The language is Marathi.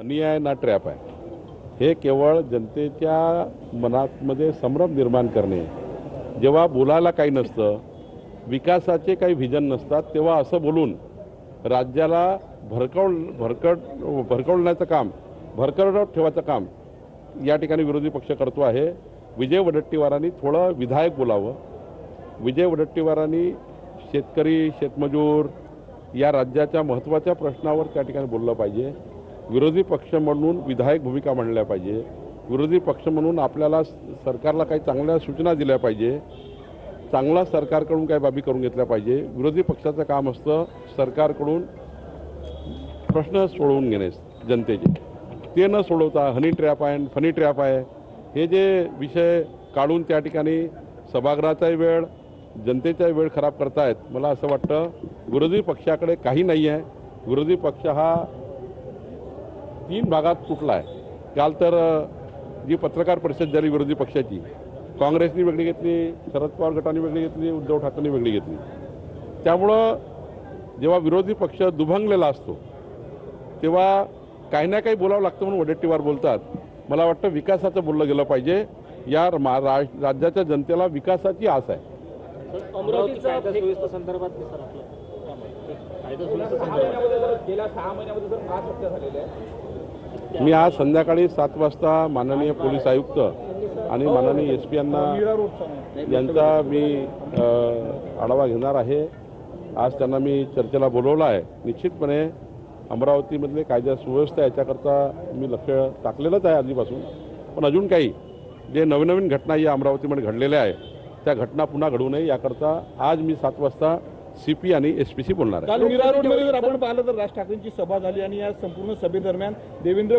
अन्याय ना ट्रॅप आहे। हे केवळ जनतेच्या मनामध्ये संभ्रम निर्माण करणे, जेव्हा बोलायला काही नसतं, विकासाचे काही व्हिजन नसतात, तेव्हा असं बोलून राज्याला भरकवण्याचं काम, भरकटत ठेवायचं काम या ठिकाणी विरोधी पक्ष करतो आहे। विजय वडेट्टीवारांनी थोडं विधायक बोलावं। विजय वडेट्टीवारांनी शेतकरी, शेतमजूर या राज्याच्या महत्त्वाच्या प्रश्नावर त्या ठिकाणी बोललं पाहिजे। विरोधी पक्ष म्हणून विधायक भूमिका मांडल्या पाहिजे। विरोधी पक्ष म्हणून आपल्याला सरकारला काही चांगल्या सूचना दिल्या पाहिजे। चांगला सरकारकडून काही बाबी करून घेतल्या पाहिजे। विरोधी पक्षाचं काम असतं सरकारकडून प्रश्न सोडवून घेणे जनतेचे, ते न सोडवता हनी ट्रॅप आहे, फनी ट्रॅप आहे, हे जे विषय काढून त्या ठिकाणी सभागृहाचाही वेळ, जनतेचाही वेळ खराब करतायत। मला असं वाटतं विरोधी पक्षाकडे काही नाही आहे। विरोधी पक्ष हा 3 भागात तुटला आहे। काल तर जी पत्रकार परिषद झाली विरोधी पक्षाची, काँग्रेसनी वेगळी घेतली, शरद पवार गटाने वेगळी घेतली, उद्धव ठाकरेंनी वेगळी घेतली। त्यामुळं जेव्हा विरोधी पक्ष दुभंगलेला असतो तेव्हा काही ना काही बोलावं लागतं म्हणून वडेट्टीवार बोलतात। मला वाटतं विकासाचं बोललं गेलं पाहिजे। या राज्याच्या जनतेला विकासाची आस आहे। अमरावतीच्या कायदा संदर्भात गेल्या 6 महिन्यामध्ये जर 5 हत्या झालेल्या आहेत। मी आज संध्याकाळी 7 वाजता माननीय पोलीस आयुक्त आणि माननीय SP यांचा मी आढावा घेणार आहे। आज त्यांना मी चर्चेला बोलवलं आहे। निश्चितपणे अमरावतीमधले कायदा सुव्यवस्था याच्याकरता मी लक्ष टाकलेलंच आहे आधीपासून, पण अजून काही जे नवीन घटना या अमरावतीमध्ये घडलेल्या आहे त्या घटना पुन्हा घडू नये याकरता आज मी 7 वाजता CP आणि SPशी बोलणार आहे। काल मीरा रोडमध्ये जर आपण पाहिलं तर राज ठाकरेंची सभा झाली आणि या संपूर्ण सभेदरम्यान देवेंद्र